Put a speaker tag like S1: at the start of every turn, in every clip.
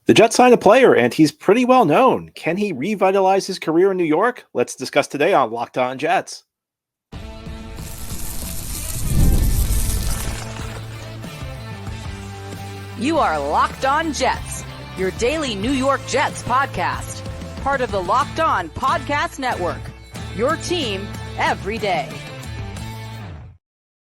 S1: The Jets signed a player, and he's pretty well known. Can he revitalize his career in New York? Let's discuss today on Locked On Jets.
S2: You are Locked On Jets, your daily New York Jets podcast. Part of the Locked On Podcast Network, your team every day.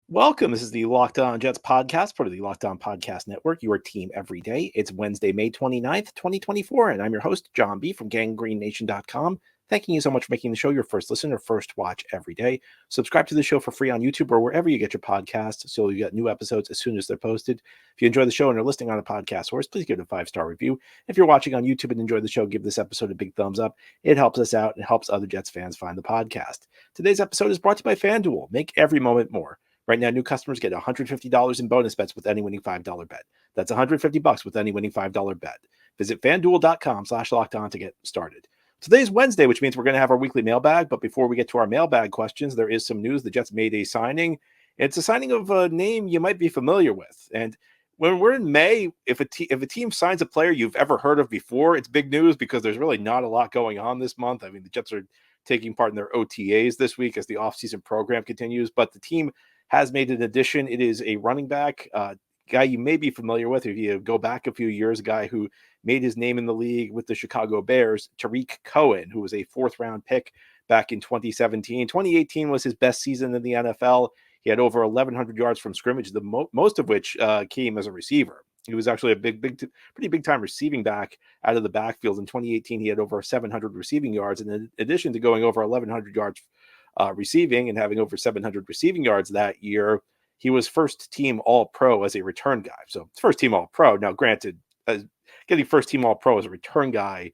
S1: Welcome. This is the Locked On Jets podcast, part of the Locked On Podcast Network, your team every day. It's Wednesday, May 29th, 2024, and I'm your host, John B. from GanggreenNation.com. Thanking you so much for making the show your first listen or first watch every day. Subscribe to the show for free on YouTube or wherever you get your podcasts so you get new episodes as soon as they're posted. If you enjoy the show and are listening on a podcast source, please give it a 5-star review. If you're watching on YouTube and enjoy the show, give this episode a big thumbs up. It helps us out and helps other Jets fans find the podcast. Today's episode is brought to you by FanDuel. Make every moment more. Right now, new customers get $150 in bonus bets with any winning $5 bet. That's $150 with any winning $5 bet. Visit FanDuel.com/lockedon to get started. Today's Wednesday, which means we're going to have our weekly mailbag. But before we get to our mailbag questions, there is some news. The Jets made a signing. It's a signing of a name you might be familiar with. And when we're in May, if a team signs a player you've ever heard of before, it's big news because there's really not a lot going on this month. I mean, the Jets are taking part in their OTAs this week as the offseason program continues. But the team has made an addition. It is a running back, guy you may be familiar with if you go back a few years, a guy who made his name in the league with the Chicago Bears, Tarik Cohen, who was a fourth-round pick back in 2017. 2018 was his best season in the NFL. He had over 1,100 yards from scrimmage, most of which came as a receiver. He was actually a pretty big-time receiving back out of the backfield. In 2018, he had over 700 receiving yards. And in addition to going over 1,100 yards receiving and having over 700 receiving yards that year, he was first-team All-Pro as a return guy. So first-team All-Pro. Now, granted, getting first-team All-Pro as a return guy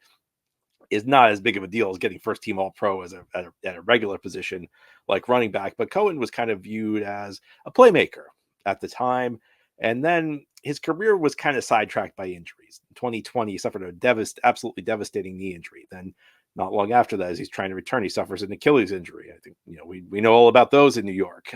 S1: is not as big of a deal as getting first-team All-Pro as at a regular position like running back. But Cohen was kind of viewed as a playmaker at the time. And then his career was kind of sidetracked by injuries. In 2020, he suffered a absolutely devastating knee injury. Then not long after that, as he's trying to return, he suffers an Achilles injury. I think, we know all about those in New York.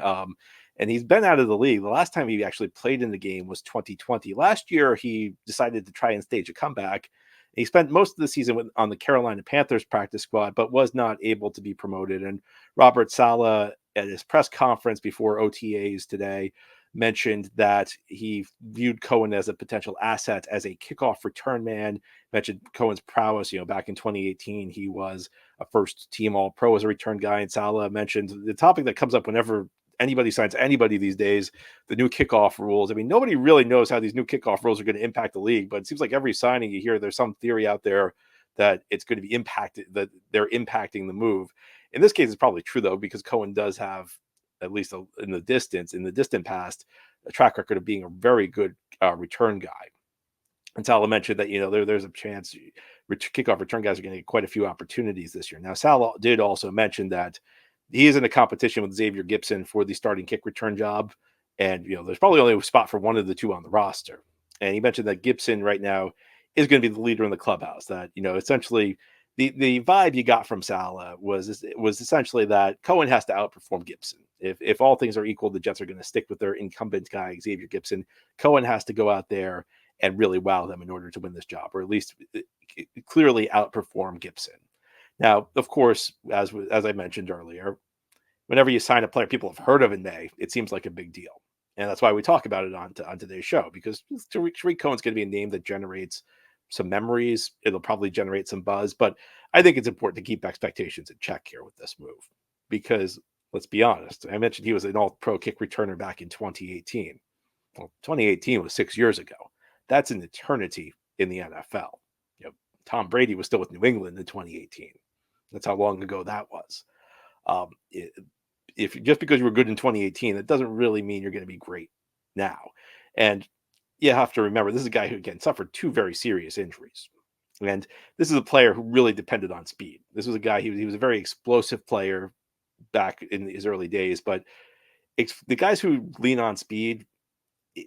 S1: And he's been out of the league. The last time he actually played in the game was 2020. Last year, he decided to try and stage a comeback. He spent most of the season on the Carolina Panthers practice squad, but was not able to be promoted. And Robert Saleh, at his press conference before OTAs today, mentioned that he viewed Cohen as a potential asset as a kickoff return man. Mentioned Cohen's prowess. Back in 2018, he was a first-team All-Pro as a return guy. And Saleh mentioned the topic that comes up whenever anybody signs anybody these days, the new kickoff rules. I mean, nobody really knows how these new kickoff rules are going to impact the league, but it seems like every signing you hear, there's some theory out there that it's going to be impacted, that they're impacting the move. In this case, it's probably true, though, because Cohen does have, at least in the distant past, a track record of being a very good return guy. And Saleh mentioned that, there's a chance kickoff return guys are going to get quite a few opportunities this year. Now, Saleh did also mention that he is in a competition with Xavier Gipson for the starting kick return job. And, there's probably only a spot for one of the two on the roster. And he mentioned that Gipson right now is going to be the leader in the clubhouse. That, essentially the vibe you got from Saleh was essentially that Cohen has to outperform Gipson. If all things are equal, the Jets are going to stick with their incumbent guy, Xavier Gipson. Cohen has to go out there and really wow them in order to win this job, or at least clearly outperform Gipson. Now, of course, as I mentioned earlier, whenever you sign a player people have heard of in May, it seems like a big deal. And that's why we talk about it on today's show, because Tarik Cohen's going to be a name that generates some memories. It'll probably generate some buzz. But I think it's important to keep expectations in check here with this move, because let's be honest, I mentioned he was an All-Pro kick returner back in 2018. Well, 2018 was 6 years ago. That's an eternity in the NFL. Tom Brady was still with New England in 2018. That's how long ago that was. If just because you were good in 2018, that doesn't really mean you're going to be great now. And you have to remember, this is a guy who, again, suffered two very serious injuries. And this is a player who really depended on speed. This was a guy, he was a very explosive player back in his early days. But the guys who lean on speed,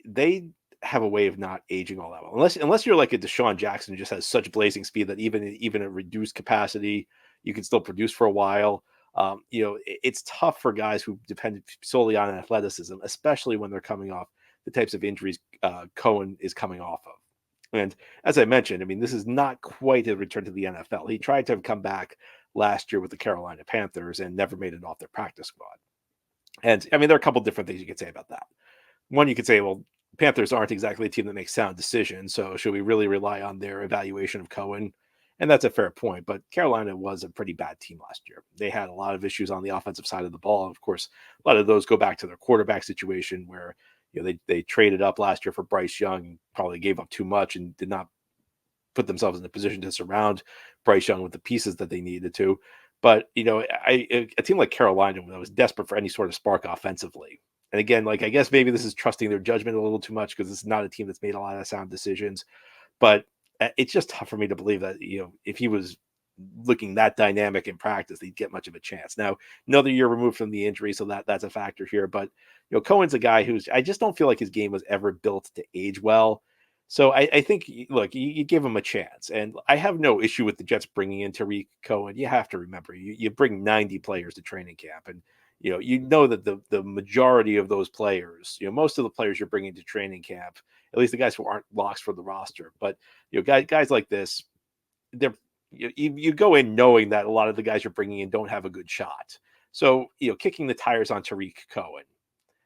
S1: they have a way of not aging all that well. Unless you're like a Deshaun Jackson who just has such blazing speed that even at reduced capacity, you can still produce for a while. It's tough for guys who depend solely on athleticism, especially when they're coming off the types of injuries Cohen is coming off of. And as I mentioned, I mean, this is not quite a return to the NFL. He tried to come back last year with the Carolina Panthers and never made it off their practice squad. And I mean, there are a couple different things you could say about that. One, you could say, well, Panthers aren't exactly a team that makes sound decisions. So should we really rely on their evaluation of Cohen? And that's a fair point. But Carolina was a pretty bad team last year. They had a lot of issues on the offensive side of the ball. And of course, a lot of those go back to their quarterback situation where they traded up last year for Bryce Young and probably gave up too much and did not put themselves in a position to surround Bryce Young with the pieces that they needed to. But a team like Carolina that was desperate for any sort of spark offensively. And again, like I guess maybe this is trusting their judgment a little too much because it's not a team that's made a lot of sound decisions. But it's just tough for me to believe that if he was looking that dynamic in practice, they'd get much of a chance. Now, another year removed from the injury, so that's a factor here. But Cohen's a guy I just don't feel like his game was ever built to age well. So I think, look, you give him a chance, and I have no issue with the Jets bringing in Tarik Cohen. You have to remember, you bring 90 players to training camp, and that the majority of those players, most of the players you're bringing to training camp, at least the guys who aren't locks for the roster, but guys like this, they're you go in knowing that a lot of the guys you're bringing in don't have a good shot. So kicking the tires on Tarik Cohen,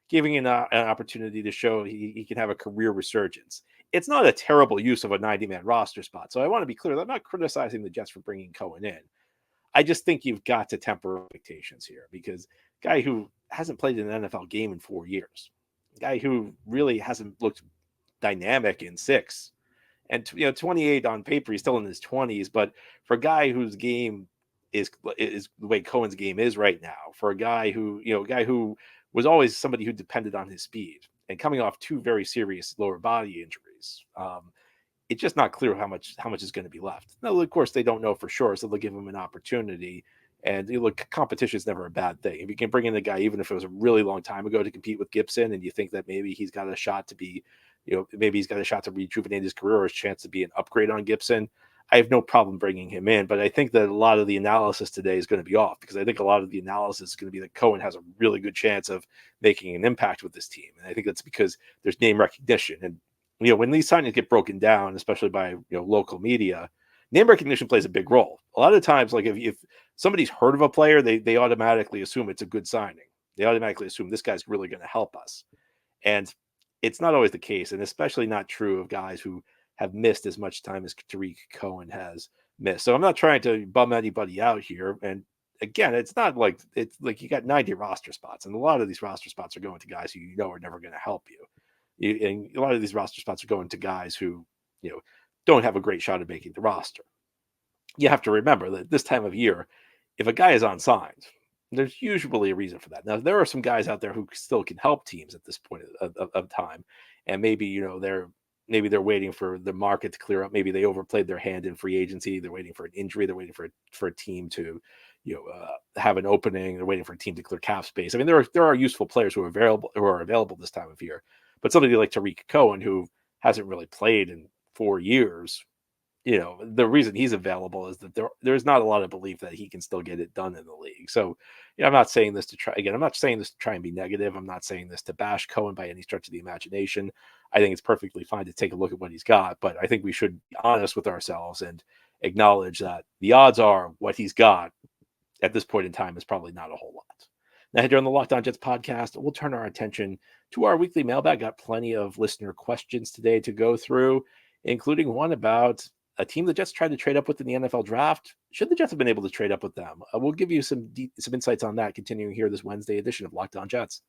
S1: giving an opportunity to show he can have a career resurgence. It's not a terrible use of a 90-man roster spot. So I want to be clear that I'm not criticizing the Jets for bringing Cohen in. I just think you've got to temper expectations here because guy who hasn't played in an NFL game in 4 years, guy who really hasn't looked dynamic in 6, and 28 on paper, he's still in his 20s. But for a guy whose game is the way Cohen's game is right now, for a guy who was always somebody who depended on his speed and coming off 2 very serious lower body injuries, it's just not clear how much is going to be left. Now, of course, they don't know for sure, so they'll give him an opportunity. And look, competition is never a bad thing. If you can bring in a guy, even if it was a really long time ago, to compete with Gibson, and you think that maybe he's got a shot to be, maybe he's got a shot to rejuvenate his career or his chance to be an upgrade on Gibson, I have no problem bringing him in. But I think that a lot of the analysis today is going to be off because I think a lot of the analysis is going to be that Cohen has a really good chance of making an impact with this team. And I think that's because there's name recognition. And, when these signings get broken down, especially by, local media, name recognition plays a big role. A lot of times, like if somebody's heard of a player, they automatically assume it's a good signing. They automatically assume this guy's really going to help us. And it's not always the case, and especially not true of guys who have missed as much time as Tarik Cohen has missed. So I'm not trying to bum anybody out here. And again, it's like you got 90 roster spots, and a lot of these roster spots are going to guys who are never going to help you. And a lot of these roster spots are going to guys who don't have a great shot at making the roster. You have to remember that this time of year, if a guy is unsigned, there's usually a reason for that. Now, there are some guys out there who still can help teams at this point of time. And maybe, they're waiting for the market to clear up. Maybe they overplayed their hand in free agency. They're waiting for an injury. They're waiting for a team to, have an opening. They're waiting for a team to clear cap space. I mean, there are useful players who are available this time of year. But somebody like Tarik Cohen, who hasn't really played in 4 years, the reason he's available is that there's not a lot of belief that he can still get it done in the league. So, I'm not saying this to try and be negative. I'm not saying this to bash Cohen by any stretch of the imagination. I think it's perfectly fine to take a look at what he's got, but I think we should be honest with ourselves and acknowledge that the odds are what he's got at this point in time is probably not a whole lot. Now, here on the Locked On Jets podcast, we'll turn our attention to our weekly mailbag. Got plenty of listener questions today to go through, including one about a team the Jets tried to trade up with in the NFL draft. Should the Jets have been able to trade up with them? We'll give you some insights on that continuing here this Wednesday edition of Locked On Jets.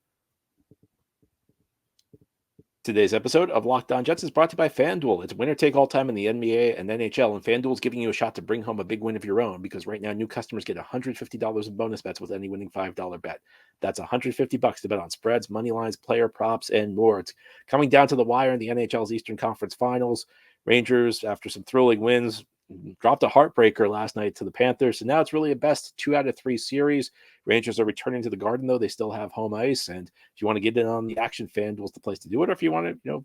S1: Today's episode of Locked On Jets is brought to you by FanDuel. It's winner take all time in the NBA and NHL, and FanDuel is giving you a shot to bring home a big win of your own because right now new customers get $150 in bonus bets with any winning $5 bet. That's $150 to bet on spreads, money lines, player props, and more. It's coming down to the wire in the NHL's Eastern Conference Finals. Rangers, after some thrilling wins, dropped a heartbreaker last night to the Panthers. So now it's really a best 2 out of 3 series. Rangers are returning to the Garden, though. They still have home ice. And if you want to get in on the action, FanDuel's the place to do it. Or if you want to,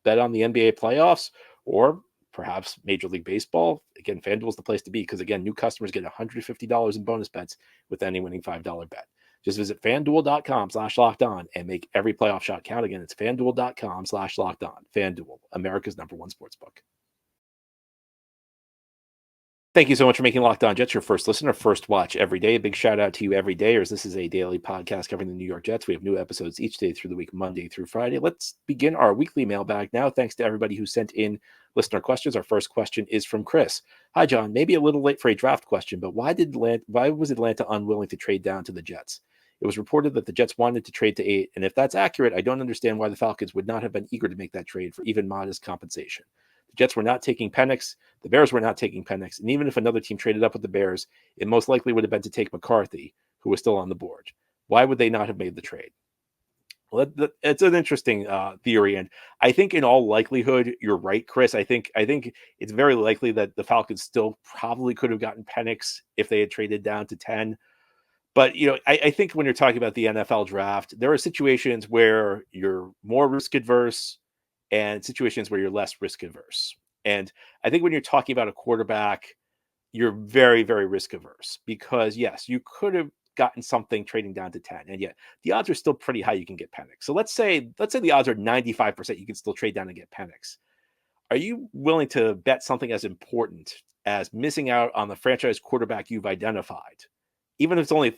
S1: bet on the NBA playoffs or perhaps Major League Baseball, again, FanDuel's the place to be because, again, new customers get $150 in bonus bets with any winning $5 bet. Just visit FanDuel.com/lockedon and make every playoff shot count. Again, it's FanDuel.com/lockedon. FanDuel, America's #1 sportsbook. Thank you so much for making Locked On Jets your first listen or first watch every day. A big shout out to you every day, as this is a daily podcast covering the New York Jets. We have new episodes each day through the week, Monday through Friday. Let's begin our weekly mailbag now. Thanks to everybody who sent in listener questions. Our first question is from Chris. Hi, John. Maybe a little late for a draft question, but why was Atlanta unwilling to trade down to the Jets? It was reported that the Jets wanted to trade to 8, and if that's accurate, I don't understand why the Falcons would not have been eager to make that trade for even modest compensation. The Jets were not taking Penix. The Bears were not taking Penix. And even if another team traded up with the Bears, it most likely would have been to take McCarthy, who was still on the board. Why would they not have made the trade? Well, it's an interesting theory. And I think in all likelihood, you're right, Chris. I think it's very likely that the Falcons still probably could have gotten Penix if they had traded down to 10. But, I think when you're talking about the NFL draft, there are situations where you're more risk adverse and situations where you're less risk averse. And I think when you're talking about a quarterback, you're very, very risk averse because, yes, you could have gotten something trading down to 10. And yet the odds are still pretty high you can get Penix. So let's say the odds are 95% you can still trade down and get Penix. Are you willing to bet something as important as missing out on the franchise quarterback you've identified? Even if it's only,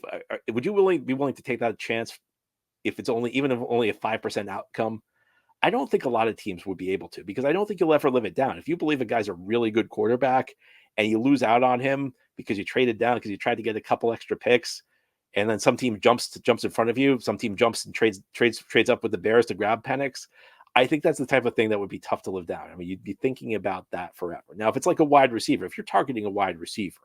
S1: would you be willing to take that chance if it's only a 5% outcome? I don't think a lot of teams would be able to, because I don't think you'll ever live it down. If you believe a guy's a really good quarterback and you lose out on him because you traded down because you tried to get a couple extra picks, and then some team jumps in front of you, some team jumps and trades up with the Bears to grab Penix, I think that's the type of thing that would be tough to live down. I mean, you'd be thinking about that forever. Now, if it's like a wide receiver, if you're targeting a wide receiver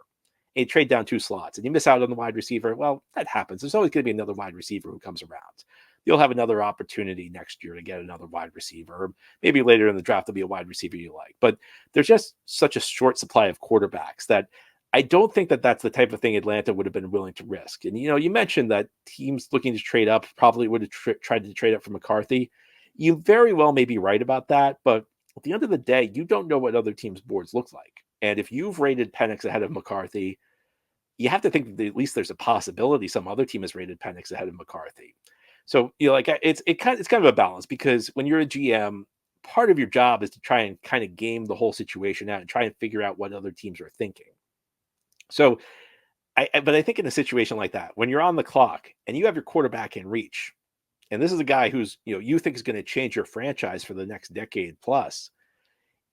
S1: and you trade down 2 slots and you miss out on the wide receiver, well, that happens. There's always going to be another wide receiver who comes around. You'll have another opportunity next year to get another wide receiver. Or maybe later in the draft, there'll be a wide receiver you like. But there's just such a short supply of quarterbacks that I don't think that that's the type of thing Atlanta would have been willing to risk. And, you mentioned that teams looking to trade up probably would have tried to trade up for McCarthy. You very well may be right about that. But at the end of the day, you don't know what other teams' boards look like. And if you've rated Penix ahead of McCarthy, you have to think that at least there's a possibility some other team has rated Penix ahead of McCarthy. So, it's kind of a balance, because when you're a GM, part of your job is to try and kind of game the whole situation out and try and figure out what other teams are thinking. So, but I think in a situation like that, when you're on the clock and you have your quarterback in reach, and this is a guy who's, you think is going to change your franchise for the next decade plus,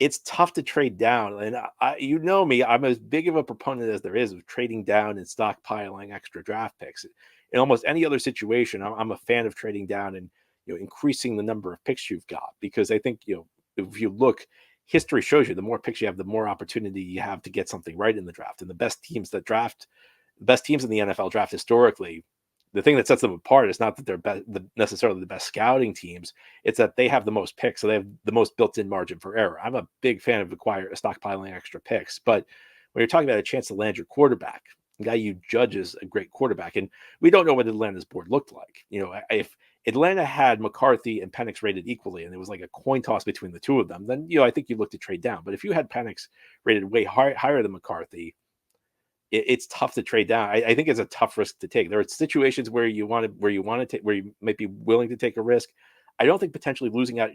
S1: it's tough to trade down. And me, I'm as big of a proponent as there is of trading down and stockpiling extra draft picks. In almost any other situation, I'm a fan of trading down and increasing the number of picks you've got, because I think if you look, history shows you the more picks you have, the more opportunity you have to get something right in the draft. And the best teams in the NFL draft historically, the thing that sets them apart is not that they're necessarily the best scouting teams. It's that they have the most picks, so they have the most built-in margin for error. I'm a big fan of stockpiling extra picks, but when you're talking about a chance to land your quarterback, the guy you judge is a great quarterback, and we don't know what Atlanta's board looked like. If Atlanta had McCarthy and Penix rated equally, and it was like a coin toss between the two of them, then I think you look to trade down. But if you had Penix rated way higher than McCarthy, it's tough to trade down. I think it's a tough risk to take. There are situations where you might be willing to take a risk. I don't think potentially losing out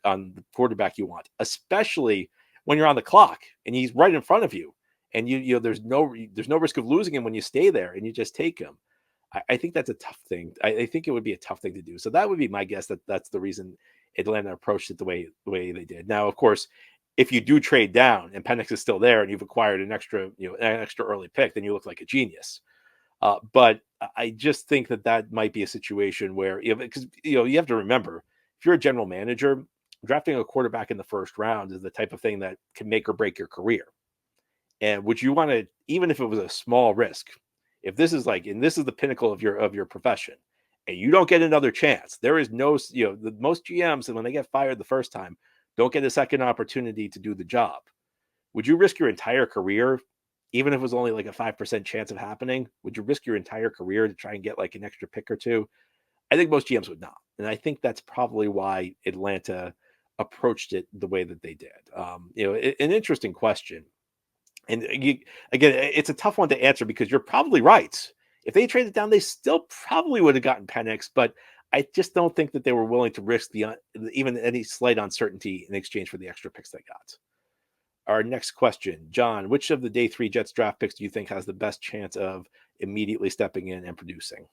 S1: on the quarterback you want, especially when you're on the clock and he's right in front of you, and there's no risk of losing him when you stay there and you just take him. I think that's a tough thing. I think it would be a tough thing to do. So that would be my guess, that's the reason Atlanta approached it the way they did. Now, of course, if you do trade down and Penix is still there and you've acquired an extra early pick, then you look like a genius. But I just think that might be a situation where, because you have to remember, if you're a general manager, drafting a quarterback in the first round is the type of thing that can make or break your career. And would you want to, even if it was a small risk, if this is the pinnacle of your profession, and you don't get another chance, there is no, the most GMs, and when they get fired the first time, don't get a second opportunity to do the job. Would you risk your entire career, even if it was only like a 5% chance of happening? Would you risk your entire career to try and get like an extra pick or two? I think most GMs would not. And I think that's probably why Atlanta approached it the way that they did. An interesting question. And again, it's a tough one to answer, because you're probably right. If they traded down, they still probably would have gotten Penix, but I just don't think that they were willing to risk even any slight uncertainty in exchange for the extra picks they got. Our next question, John, which of the day 3 Jets draft picks do you think has the best chance of immediately stepping in and producing?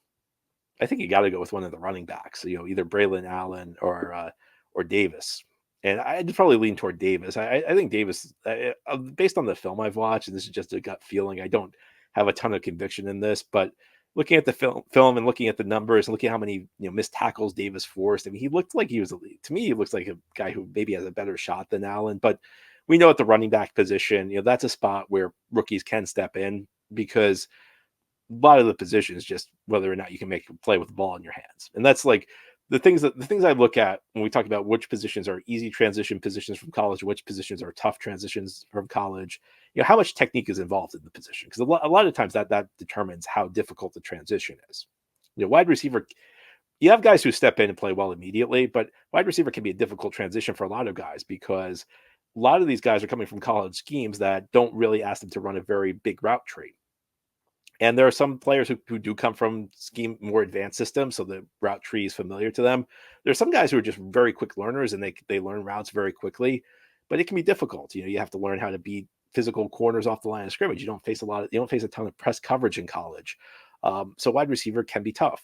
S1: I think you got to go with one of the running backs, either Braylon Allen or Davis. And I'd probably lean toward Davis. I think Davis, based on the film I've watched, and this is just a gut feeling, I don't have a ton of conviction in this, but looking at the film and looking at the numbers and looking at how many missed tackles Davis forced, I mean, he looked like he was elite. To me, he looks like a guy who maybe has a better shot than Allen. But we know at the running back position, that's a spot where rookies can step in because a lot of the positions just whether or not you can make a play with the ball in your hands, and that's like the things I look at when we talk about which positions are easy transition positions from college, which positions are tough transitions from college. How much technique is involved in the position, because a lot of times that determines how difficult the transition is. Wide receiver, you have guys who step in and play well immediately, but wide receiver can be a difficult transition for a lot of guys because a lot of these guys are coming from college schemes that don't really ask them to run a very big route tree. And there are some players who do come from more advanced systems, so the route tree is familiar to them. There's some guys who are just very quick learners and they learn routes very quickly, but it can be difficult. You have to learn how to beat physical corners off the line of scrimmage. You don't face a ton of press coverage in college. So wide receiver can be tough.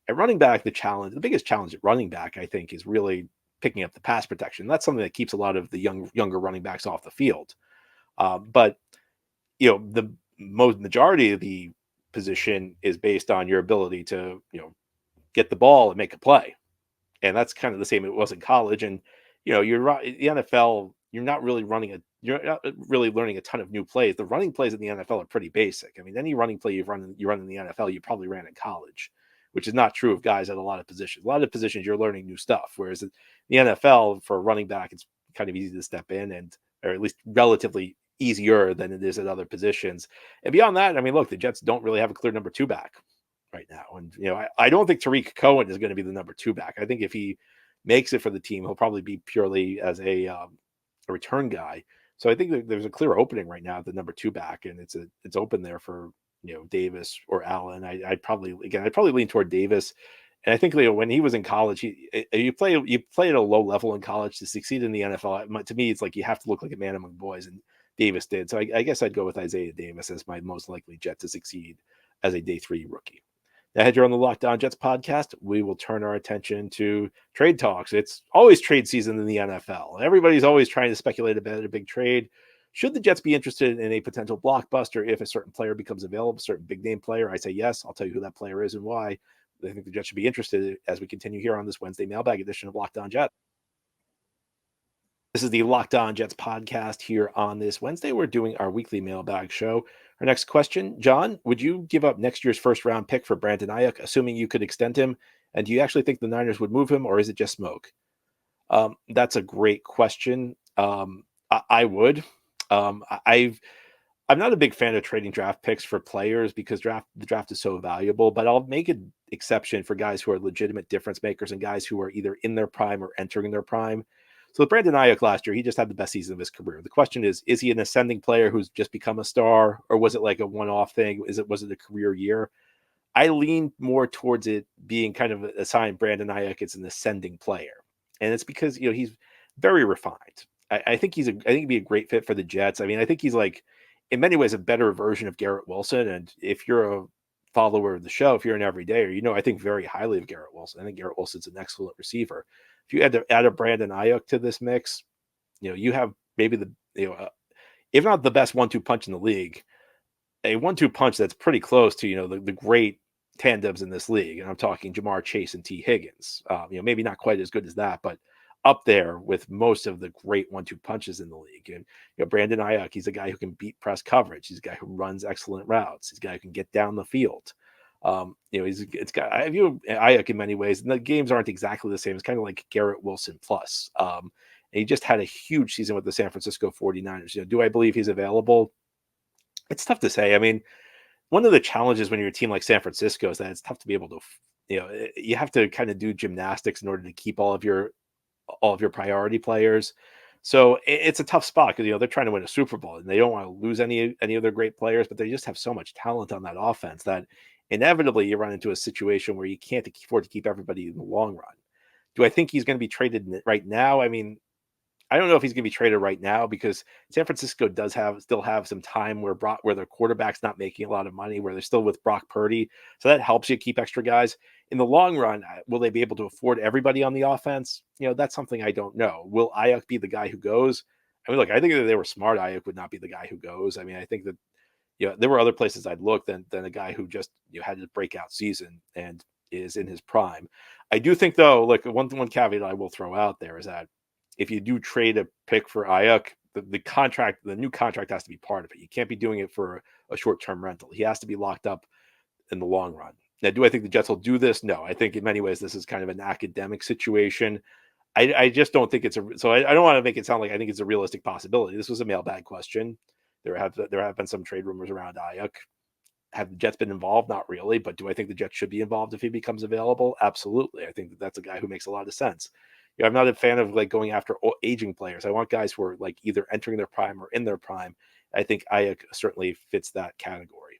S1: At running back, the biggest challenge at running back, I think, is really picking up the pass protection. That's something that keeps a lot of the younger running backs off the field. But the majority of the position is based on your ability to get the ball and make a play, and that's kind of the same it was in college. And you're right, the NFL, you're not really learning a ton of new plays. The running plays in the NFL are pretty basic. I mean, any running play you run in the NFL, you probably ran in college, which is not true of guys at a lot of positions. A lot of positions you're learning new stuff, whereas in the NFL for a running back it's kind of easy to step in, or at least relatively easier than it is at other positions. And beyond that, I mean, look, the Jets don't really have a clear number 2 back right now. And, I don't think Tarik Cohen is going to be the number 2 back. I think if he makes it for the team, he'll probably be purely as a return guy. So I think there's a clear opening right now at the number 2 back, and it's open there for, Davis or Allen. I'd probably lean toward Davis. And I think when he was in college, you play at a low level in college to succeed in the NFL. To me, it's like you have to look like a man among boys, and Davis did. So I guess I'd go with Isaiah Davis as my most likely Jet to succeed as a day 3 rookie. Now, you're on the Locked On Jets podcast, we will turn our attention to trade talks. It's always trade season in the NFL. Everybody's always trying to speculate about a big trade. Should the Jets be interested in a potential blockbuster if a certain player becomes available, a certain big name player? I say yes. I'll tell you who that player is and why. I think the Jets should be interested as we continue here on this Wednesday mailbag edition of Locked On Jets. This is the Locked On Jets podcast here on this Wednesday. We're doing our weekly mailbag show. Our next question, John, would you give up next year's first-round pick for Brandon Ayuk, assuming you could extend him? And do you actually think the Niners would move him, or is it just smoke? That's a great question. I would. I'm not a big fan of trading draft picks for players because the draft is so valuable, but I'll make an exception for guys who are legitimate difference makers and guys who are either in their prime or entering their prime. So with Brandon Ayuk last year, he just had the best season of his career. The question is he an ascending player who's just become a star, or was it like a one-off thing? Was it a career year? I lean more towards it being kind of a sign Brandon Ayuk is an ascending player. And it's because, he's very refined. I think he'd be a great fit for the Jets. I mean, I think he's like, in many ways, a better version of Garrett Wilson. And if you're a follower of the show, if you're an everydayer, I think very highly of Garrett Wilson. I think Garrett Wilson's an excellent receiver. If you had to add a Brandon Ayuk to this mix, you have maybe if not the best 1-2 punch in the league, a 1-2 punch that's pretty close to, the great tandems in this league. And I'm talking Jamar Chase and T Higgins. Maybe not quite as good as that, but up there with most of the great 1-2 punches in the league. And, Brandon Ayuk, he's a guy who can beat press coverage. He's a guy who runs excellent routes. He's a guy who can get down the field. I view Ayuk in many ways, and the games aren't exactly the same. It's kind of like Garrett Wilson plus. And he just had a huge season with the San Francisco 49ers. Do I believe he's available? It's tough to say. I mean, one of the challenges when you're a team like San Francisco is that it's tough to be able to, you have to kind of do gymnastics in order to keep all of your priority players. So it's a tough spot because, they're trying to win a Super Bowl and they don't want to lose any of their great players, but they just have so much talent on that offense that inevitably you run into a situation where you can't afford to keep everybody in the long run. Do I think he's going to be traded right now? I mean, I don't know if he's going to be traded right now because San Francisco does still have some time where their quarterback's not making a lot of money, where they're still with Brock Purdy. So that helps you keep extra guys. In the long run, will they be able to afford everybody on the offense? That's something I don't know. Will Ayuk be the guy who goes? I mean, look, I think that they were smart. Ayuk would not be the guy who goes. I mean, I think that there were other places I'd look than a guy who just had a breakout season and is in his prime. I do think though, like one caveat I will throw out there is that if you do trade a pick for Ayuk, the new contract has to be part of it. You can't be doing it for a short-term rental. He has to be locked up in the long run. Now, do I think the Jets will do this? No. I think in many ways this is kind of an academic situation. I just don't think it's I don't want to make it sound like I think it's a realistic possibility. This was a mailbag question. There have been some trade rumors around Ayuk. Have the Jets been involved? Not really. But do I think the Jets should be involved if he becomes available? Absolutely. I think that's a guy who makes a lot of sense. I'm not a fan of like going after aging players. I want guys who are like either entering their prime or in their prime. I think Ayuk certainly fits that category.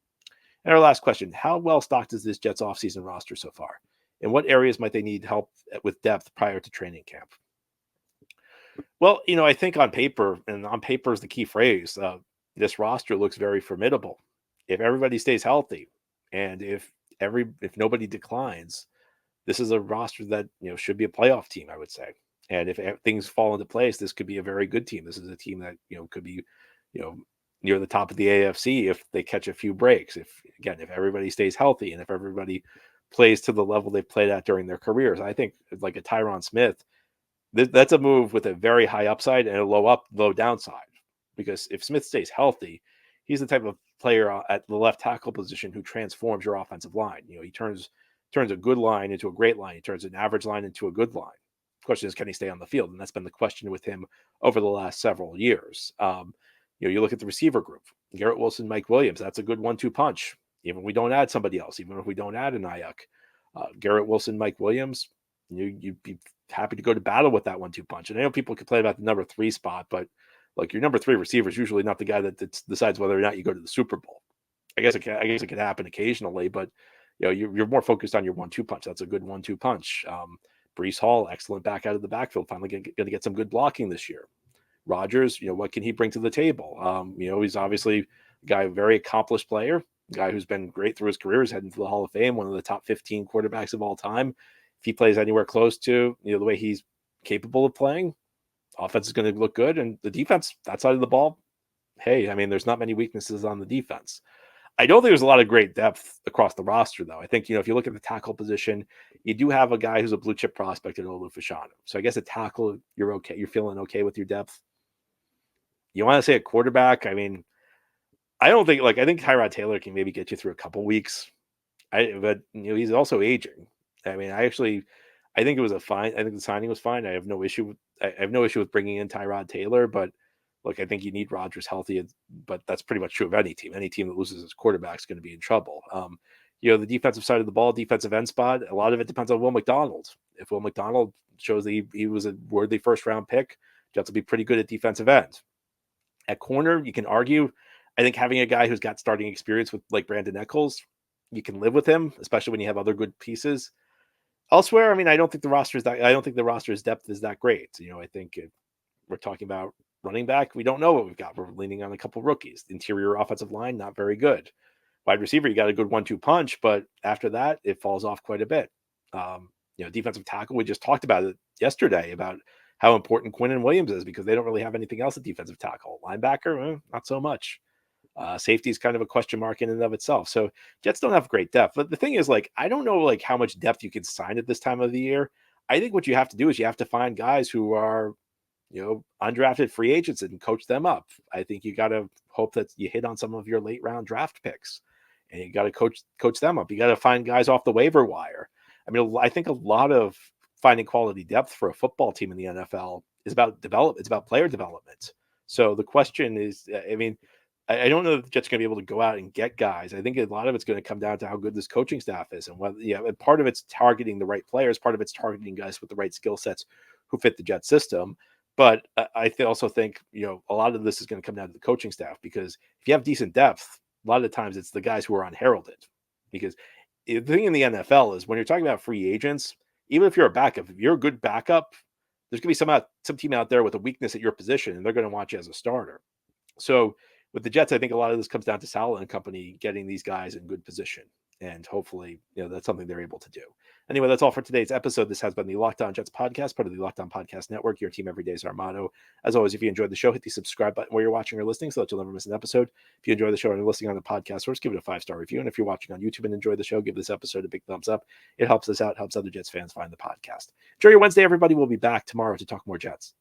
S1: And our last question, how well stocked is this Jets offseason roster so far? In what areas might they need help with depth prior to training camp? Well, I think on paper is the key phrase, this roster looks very formidable. If everybody stays healthy and if nobody declines, this is a roster that should be a playoff team, I would say. And if things fall into place, this could be a very good team. This is a team that could be near the top of the AFC if they catch a few breaks. If everybody stays healthy and if everybody plays to the level they've played at during their careers, I think like a Tyron Smith, that's a move with a very high upside and a low downside. Because if Smith stays healthy, he's the type of player at the left tackle position who transforms your offensive line. He turns a good line into a great line. He turns an average line into a good line. The question is, can he stay on the field? And that's been the question with him over the last several years. You look at the receiver group, Garrett Wilson, Mike Williams, that's a good 1-2 punch. Even if we don't add somebody else, even if we don't add an Ayuk, Garrett Wilson, Mike Williams, you'd be happy to go to battle with that 1-2 punch. And I know people complain about the number 3 spot, but like your number 3 receiver is usually not the guy that decides whether or not you go to the Super Bowl. I guess it could happen occasionally, but you're more focused on your 1-2 punch. That's a good 1-2 punch. Breece Hall, excellent back out of the backfield, finally going to get some good blocking this year. Rodgers, what can he bring to the table? He's obviously a guy, a very accomplished player, a guy who's been great through his career, is heading to the Hall of Fame, one of the top 15 quarterbacks of all time. If he plays anywhere close to the way he's capable of playing, offense is going to look good. And the defense, that side of the ball, hey, I mean, there's not many weaknesses on the defense. I don't think there's a lot of great depth across the roster, though. I think, if you look at the tackle position, you do have a guy who's a blue chip prospect in Olu Fashanu. So I guess a tackle, you're okay. You're feeling okay with your depth. You want to say a quarterback? I mean, I don't think I think Tyrod Taylor can maybe get you through a couple weeks. But he's also aging. I mean, I think it was I think the signing was fine. I have no issue with bringing in Tyrod Taylor, but look, I think you need Rodgers healthy, but that's pretty much true of any team. Any team that loses its quarterback is going to be in trouble. The defensive side of the ball, defensive end spot, a lot of it depends on Will McDonald. If Will McDonald shows that he was a worthy first-round pick, Jets will be pretty good at defensive end. At corner, you can argue. I think having a guy who's got starting experience with like Brandon Echols, you can live with him, especially when you have other good pieces. Elsewhere, I mean, I don't think the roster's depth is that great. I think if we're talking about running back, we don't know what we've got. We're leaning on a couple rookies. The interior offensive line, not very good. Wide receiver, you got a good 1-2 punch, but after that, it falls off quite a bit. Defensive tackle, we just talked about it yesterday about how important Quinnen Williams is because they don't really have anything else at defensive tackle. Linebacker, not so much. Safety is kind of a question mark in and of itself. So Jets don't have great depth. But the thing is, I don't know how much depth you can sign at this time of the year. I think what you have to do is you have to find guys who are, undrafted free agents and coach them up. I think you got to hope that you hit on some of your late round draft picks and you got to coach them up. You got to find guys off the waiver wire. I mean, I think a lot of finding quality depth for a football team in the NFL is about development. It's about player development. So the question is, I mean, I don't know if the Jets are going to be able to go out and get guys. I think a lot of it's going to come down to how good this coaching staff is and whether, and part of it's targeting the right players. Part of it's targeting guys with the right skill sets who fit the Jet system. But I also think, a lot of this is going to come down to the coaching staff because if you have decent depth, a lot of the times it's the guys who are unheralded because the thing in the NFL is when you're talking about free agents, even if you're a backup, if you're a good backup, there's going to be some team out there with a weakness at your position, and they're going to want you as a starter. So with the Jets, I think a lot of this comes down to Saleh and company getting these guys in good position. And hopefully, that's something they're able to do. Anyway, that's all for today's episode. This has been the Locked On Jets podcast, part of the Locked On Podcast Network. Your team every day is our motto. As always, if you enjoyed the show, hit the subscribe button where you're watching or listening so that you'll never miss an episode. If you enjoy the show and you're listening on the podcast source, give it a 5-star review. And if you're watching on YouTube and enjoy the show, give this episode a big thumbs up. It helps us out, helps other Jets fans find the podcast. Enjoy your Wednesday, everybody. We'll be back tomorrow to talk more Jets.